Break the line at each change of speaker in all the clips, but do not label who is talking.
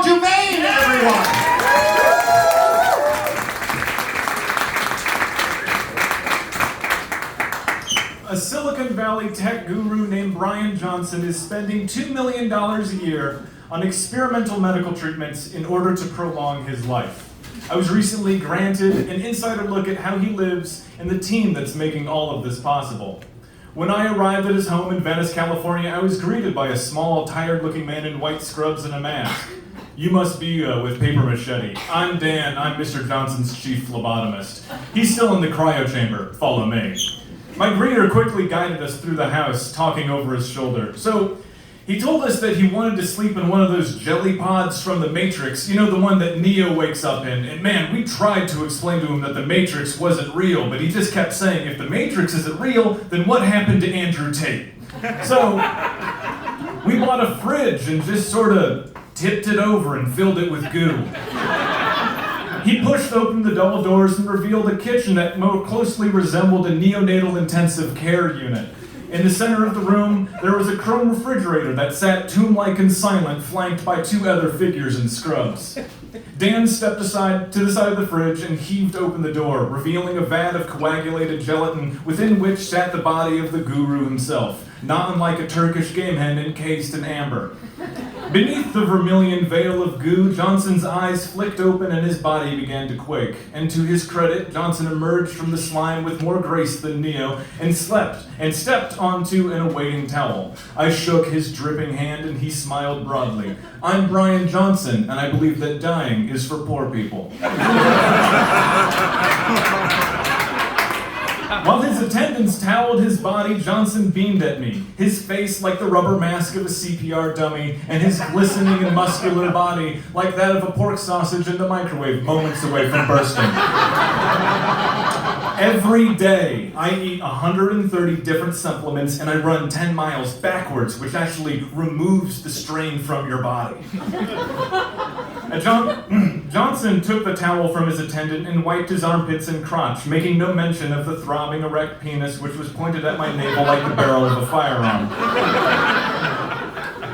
Dumaine, everyone!
A Silicon Valley tech guru named Bryan Johnson is spending $2 million a year on experimental medical treatments in order to prolong his life. I was recently granted an insider look at how he lives and the team that's making all of this possible. When I arrived at his home in Venice, California, I was greeted by a small, tired-looking man in white scrubs and a mask. You must be with Paper Machete. I'm Dan. I'm Mr. Johnson's chief phlebotomist. He's still in the cryo chamber. Follow me. My greeter quickly guided us through the house, talking over his shoulder. So, he told us that he wanted to sleep in one of those jelly pods from the Matrix, you know, the one that Neo wakes up in. And man, we tried to explain to him that the Matrix wasn't real, but he just kept saying, if the Matrix isn't real, then what happened to Andrew Tate? So, we bought a fridge and just sort of tipped it over and filled it with goo. He pushed open the double doors and revealed a kitchen that more closely resembled a neonatal intensive care unit. In the center of the room, there was a chrome refrigerator that sat tomb-like and silent, flanked by two other figures in scrubs. Dan stepped aside to the side of the fridge and heaved open the door, revealing a vat of coagulated gelatin within which sat the body of the guru himself, not unlike a Turkish game hen encased in amber. Beneath the vermilion veil of goo, Johnson's eyes flicked open and his body began to quake. And to his credit, Johnson emerged from the slime with more grace than Neo and stepped onto an awaiting towel. I shook his dripping hand and he smiled broadly. I'm Bryan Johnson, and I believe that dying is for poor people. While his attendants toweled his body, Johnson beamed at me, his face like the rubber mask of a CPR dummy, and his glistening and muscular body like that of a pork sausage in the microwave moments away from bursting. Every day, I eat 130 different supplements and I run 10 miles backwards, which actually removes the strain from your body. Johnson took the towel from his attendant and wiped his armpits and crotch, making no mention of the throbbing erect penis which was pointed at my navel like the barrel of a firearm.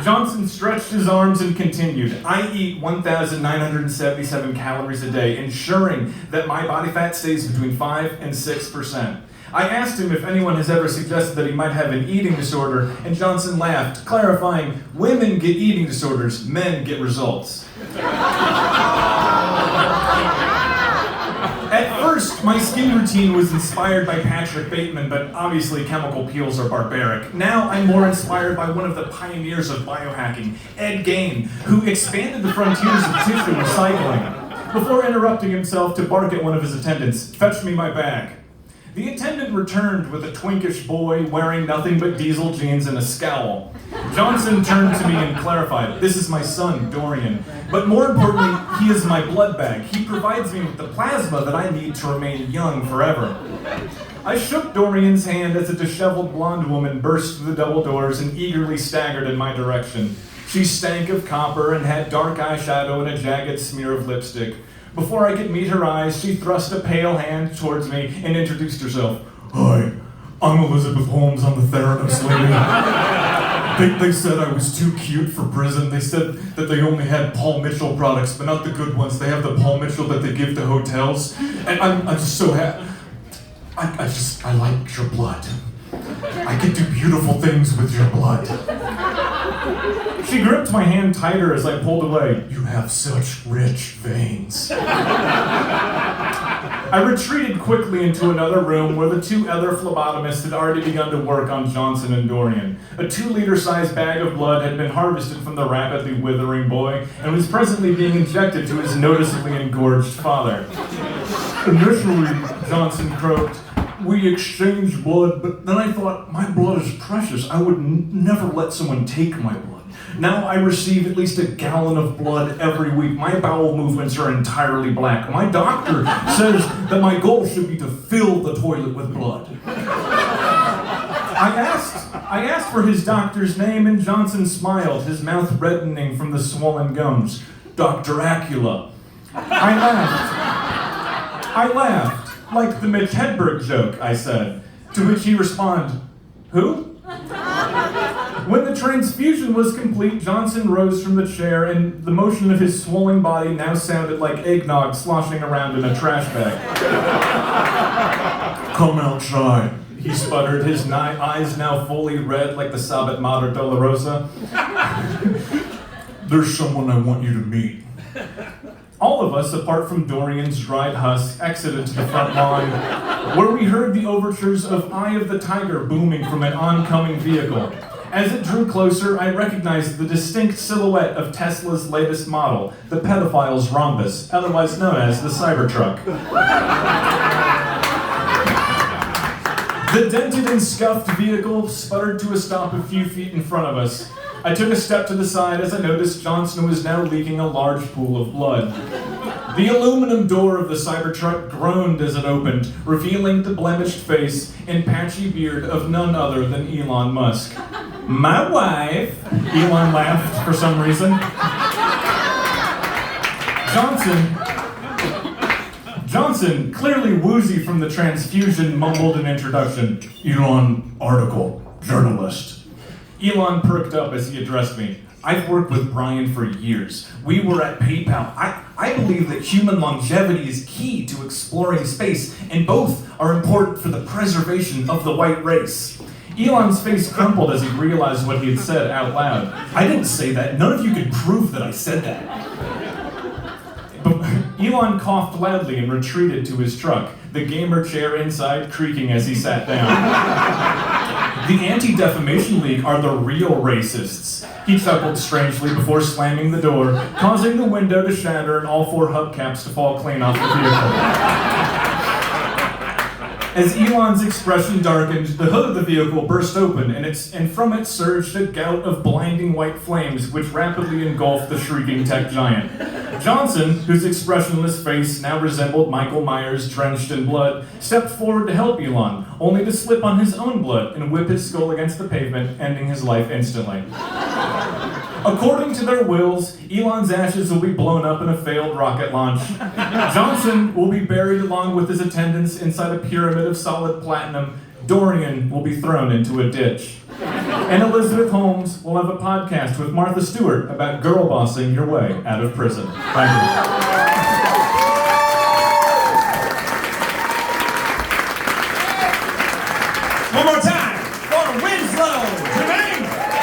Johnson stretched his arms and continued, I eat 1,977 calories a day, ensuring that my body fat stays between 5 and 6%. I asked him if anyone has ever suggested that he might have an eating disorder, and Johnson laughed, clarifying, women get eating disorders, men get results. At first, my skin routine was inspired by Patrick Bateman, but obviously chemical peels are barbaric. Now I'm more inspired by one of the pioneers of biohacking, Ed Gain, who expanded the frontiers of tissue recycling, before interrupting himself to bark at one of his attendants, fetch me my bag. The attendant returned with a twinkish boy wearing nothing but diesel jeans and a scowl. Johnson turned to me and clarified, this is my son, Dorian. But more importantly, he is my blood bag. He provides me with the plasma that I need to remain young forever. I shook Dorian's hand as a disheveled blonde woman burst through the double doors and eagerly staggered in my direction. She stank of copper and had dark eyeshadow and a jagged smear of lipstick. Before I could meet her eyes, she thrust a pale hand towards me and introduced herself. Hi, I'm Elizabeth Holmes. I'm the Theranos lady. They said I was too cute for prison. They said that they only had Paul Mitchell products, but not the good ones. They have the Paul Mitchell that they give to hotels. And I'm just so happy. I like your blood. I can do beautiful things with your blood. She gripped my hand tighter as I pulled away. You have such rich veins. I retreated quickly into another room where the two other phlebotomists had already begun to work on Johnson and Dorian. A 2-liter-sized bag of blood had been harvested from the rapidly withering boy and was presently being injected to his noticeably engorged father. Initially, Johnson croaked, we exchanged blood, but then I thought, my blood is precious. I would never let someone take my blood. Now I receive at least a gallon of blood every week. My bowel movements are entirely black. My doctor says that my goal should be to fill the toilet with blood. I asked for his doctor's name, and Johnson smiled, his mouth reddening from the swollen gums. Dr. Acula. I laughed. Like the Mitch Hedberg joke, I said. To which he responded, who? When the transfusion was complete, Johnson rose from the chair, and the motion of his swollen body now sounded like eggnog sloshing around in a trash bag.
Come outside.
He sputtered, his eyes now fully red like the Sabbat Mater Dolorosa.
There's someone I want you to meet.
All of us, apart from Dorian's dried husk, exited to the front lawn, where we heard the overtures of Eye of the Tiger booming from an oncoming vehicle. As it drew closer, I recognized the distinct silhouette of Tesla's latest model, the pedophile's rhombus, otherwise known as the Cybertruck. The dented and scuffed vehicle sputtered to a stop a few feet in front of us. I took a step to the side as I noticed Johnson was now leaking a large pool of blood. The aluminum door of the Cybertruck groaned as it opened, revealing the blemished face and patchy beard of none other than Elon Musk. My wife, Elon laughed for some reason. Johnson, clearly woozy from the transfusion, mumbled an introduction.
Elon, article, journalist.
Elon perked up as he addressed me.
I've worked with Bryan for years. We were at PayPal. I believe that human longevity is key to exploring space, and both are important for the preservation of the white race.
Elon's face crumpled as he realized what he had said out loud.
I didn't say that. None of you can prove that I said that.
But Elon coughed loudly and retreated to his truck, the gamer chair inside creaking as he sat down. The Anti-Defamation League are the real racists. He chuckled strangely before slamming the door, causing the window to shatter and all 4 hubcaps to fall clean off the vehicle. As Elon's expression darkened, the hood of the vehicle burst open, and from it surged a gout of blinding white flames, which rapidly engulfed the shrieking tech giant. Johnson, whose expressionless face now resembled Michael Myers drenched in blood, stepped forward to help Elon, only to slip on his own blood and whip his skull against the pavement, ending his life instantly. According to their wills, Elon's ashes will be blown up in a failed rocket launch. Johnson will be buried along with his attendants inside a pyramid of solid platinum. Dorian will be thrown into a ditch. And Elizabeth Holmes will have a podcast with Martha Stewart about girl bossing your way out of prison. Thank you.
One more time.